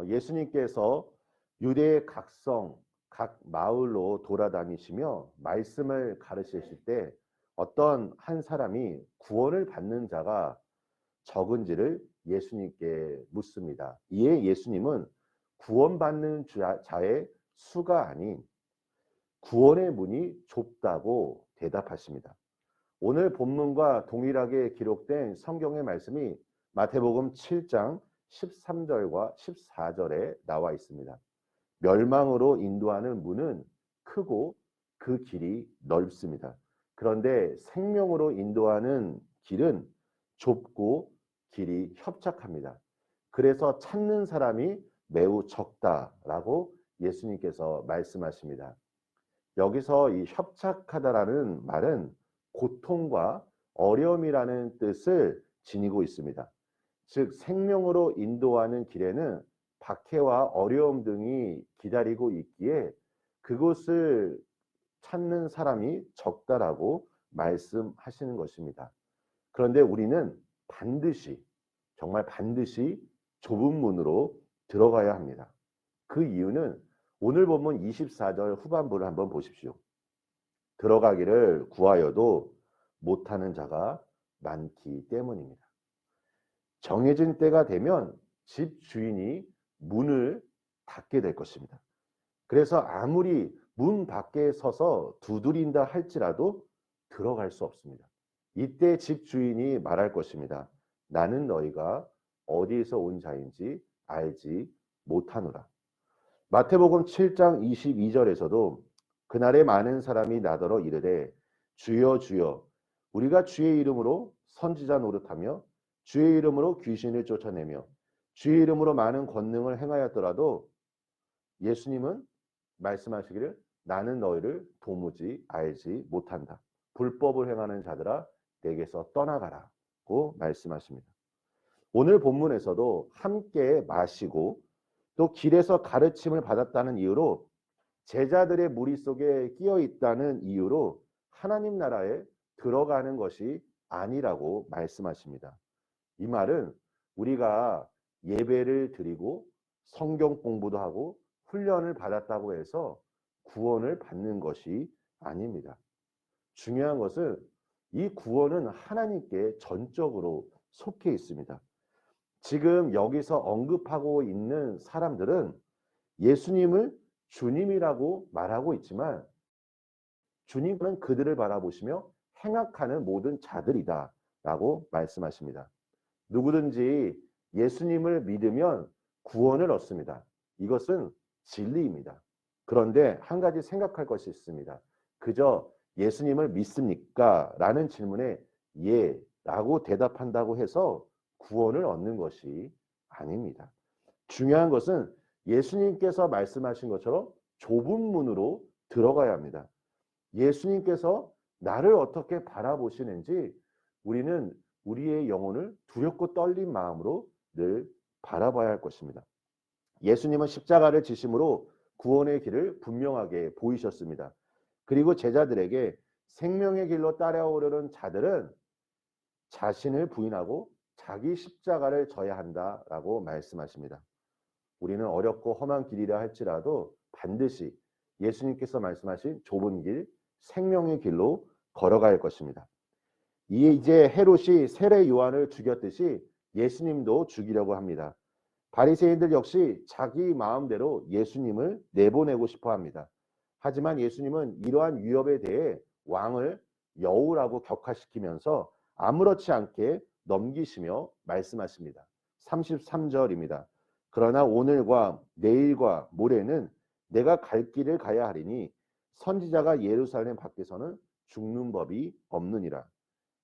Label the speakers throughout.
Speaker 1: 예수님께서 유대의 각성, 각 마을로 돌아다니시며 말씀을 가르치실 때 어떤 한 사람이 구원을 받는 자가 적은지를 예수님께 묻습니다. 이에 예수님은 구원받는 자의 수가 아닌 구원의 문이 좁다고 대답하십니다. 오늘 본문과 동일하게 기록된 성경의 말씀이 마태복음 7장 13절과 14절에 나와 있습니다. 멸망으로 인도하는 문은 크고 그 길이 넓습니다. 그런데 생명으로 인도하는 길은 좁고 길이 협착합니다. 그래서 찾는 사람이 매우 적다라고 예수님께서 말씀하십니다. 여기서 이 협착하다라는 말은 고통과 어려움이라는 뜻을 지니고 있습니다. 즉 생명으로 인도하는 길에는 박해와 어려움 등이 기다리고 있기에 그곳을 찾는 사람이 적다라고 말씀하시는 것입니다. 그런데 우리는 반드시 정말 반드시 좁은 문으로 들어가야 합니다. 그 이유는 오늘 본문 24절 후반부를 한번 보십시오. 들어가기를 구하여도 못하는 자가 많기 때문입니다. 정해진 때가 되면 집 주인이 문을 닫게 될 것입니다. 그래서 아무리 문 밖에 서서 두드린다 할지라도 들어갈 수 없습니다. 이때 집 주인이 말할 것입니다. 나는 너희가 어디에서 온 자인지 알지 못하노라. 마태복음 7장 22절에서도 그날에 많은 사람이 나더러 이르되 주여 주여 우리가 주의 이름으로 선지자 노릇하며 주의 이름으로 귀신을 쫓아내며 주의 이름으로 많은 권능을 행하였더라도 예수님은 말씀하시기를 나는 너희를 도무지 알지 못한다. 불법을 행하는 자들아 내게서 떠나가라고 말씀하십니다. 오늘 본문에서도 함께 마시고 또 길에서 가르침을 받았다는 이유로 제자들의 무리 속에 끼어 있다는 이유로 하나님 나라에 들어가는 것이 아니라고 말씀하십니다. 이 말은 우리가 예배를 드리고 성경 공부도 하고 훈련을 받았다고 해서 구원을 받는 것이 아닙니다. 중요한 것은 이 구원은 하나님께 전적으로 속해 있습니다. 지금 여기서 언급하고 있는 사람들은 예수님을 주님이라고 말하고 있지만 주님은 그들을 바라보시며 행악하는 모든 자들이다 라고 말씀하십니다. 누구든지 예수님을 믿으면 구원을 얻습니다. 이것은 진리입니다. 그런데 한 가지 생각할 것이 있습니다. 그저 예수님을 믿습니까? 라는 질문에 예 라고 대답한다고 해서 구원을 얻는 것이 아닙니다. 중요한 것은 예수님께서 말씀하신 것처럼 좁은 문으로 들어가야 합니다. 예수님께서 나를 어떻게 바라보시는지 우리는 우리의 영혼을 두렵고 떨린 마음으로 늘 바라봐야 할 것입니다. 예수님은 십자가를 지심으로 구원의 길을 분명하게 보이셨습니다. 그리고 제자들에게 생명의 길로 따라오려는 자들은 자신을 부인하고 자기 십자가를 져야 한다라고 말씀하십니다. 우리는 어렵고 험한 길이라 할지라도 반드시 예수님께서 말씀하신 좁은 길, 생명의 길로 걸어갈 것입니다. 이제 헤롯이 세례 요한을 죽였듯이 예수님도 죽이려고 합니다. 바리새인들 역시 자기 마음대로 예수님을 내보내고 싶어 합니다. 하지만 예수님은 이러한 위협에 대해 왕을 여우라고 격하시키면서 아무렇지 않게 넘기시며 말씀하십니다. 33절입니다. 그러나 오늘과 내일과 모레는 내가 갈 길을 가야 하리니 선지자가 예루살렘 밖에서는 죽는 법이 없느니라.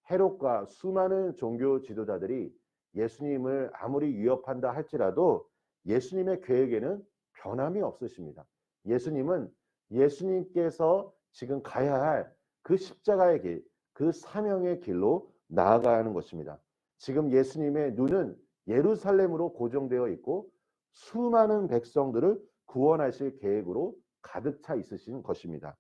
Speaker 1: 헤롯과 수많은 종교 지도자들이 예수님을 아무리 위협한다 할지라도 예수님의 계획에는 변함이 없으십니다. 예수님은 예수님께서 지금 가야 할 그 십자가의 길, 그 사명의 길로 나아가야 하는 것입니다. 지금 예수님의 눈은 예루살렘으로 고정되어 있고 수많은 백성들을 구원하실 계획으로 가득 차 있으신 것입니다.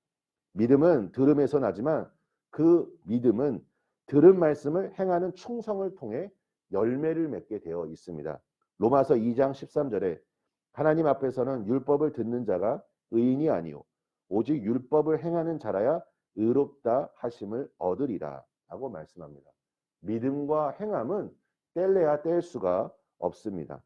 Speaker 1: 믿음은 들음에서 나지만 그 믿음은 들은 말씀을 행하는 충성을 통해 열매를 맺게 되어 있습니다. 로마서 2장 13절에 하나님 앞에서는 율법을 듣는 자가 의인이 아니요 오직 율법을 행하는 자라야 의롭다 하심을 얻으리라 라고 말씀합니다. 믿음과 행함은 뗄래야 뗄 수가 없습니다.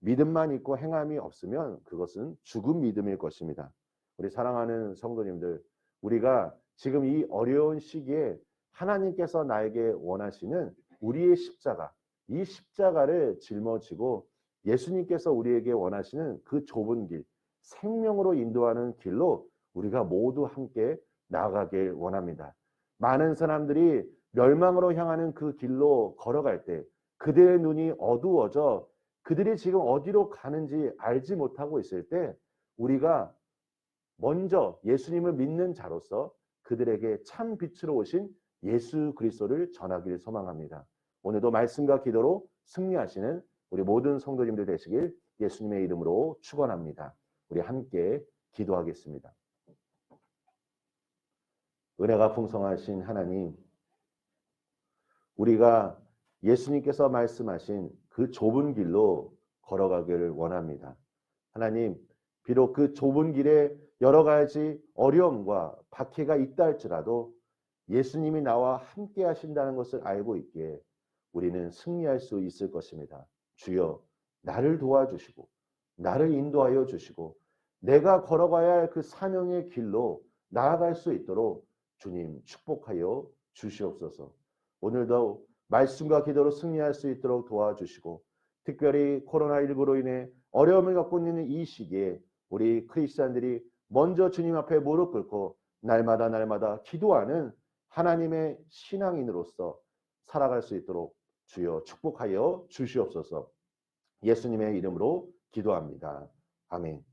Speaker 1: 믿음만 있고 행함이 없으면 그것은 죽은 믿음일 것입니다. 우리 사랑하는 성도님들, 우리가 지금 이 어려운 시기에 하나님께서 나에게 원하시는 우리의 십자가, 이 십자가를 짊어지고 예수님께서 우리에게 원하시는 그 좁은 길, 생명으로 인도하는 길로 우리가 모두 함께 나아가길 원합니다. 많은 사람들이 멸망으로 향하는 그 길로 걸어갈 때 그들의 눈이 어두워져 그들이 지금 어디로 가는지 알지 못하고 있을 때 우리가 먼저 예수님을 믿는 자로서 그들에게 참 빛으로 오신 예수 그리스도를 전하기를 소망합니다. 오늘도 말씀과 기도로 승리하시는 우리 모든 성도님들 되시길 예수님의 이름으로 축원합니다. 우리 함께 기도하겠습니다. 은혜가 풍성하신 하나님, 우리가 예수님께서 말씀하신 그 좁은 길로 걸어가기를 원합니다. 하나님, 비록 그 좁은 길에 여러 가지 어려움과 박해가 있다 할지라도 예수님이 나와 함께 하신다는 것을 알고 있기에 우리는 승리할 수 있을 것입니다. 주여, 나를 도와주시고 나를 인도하여 주시고 내가 걸어가야 할 그 사명의 길로 나아갈 수 있도록 주님 축복하여 주시옵소서. 오늘도 말씀과 기도로 승리할 수 있도록 도와주시고 특별히 코로나19로 인해 어려움을 겪고 있는 이 시기에 우리 크리스찬들이 먼저 주님 앞에 무릎 꿇고 날마다 기도하는 하나님의 신앙인으로서 살아갈 수 있도록 주여 축복하여 주시옵소서. 예수님의 이름으로 기도합니다. 아멘.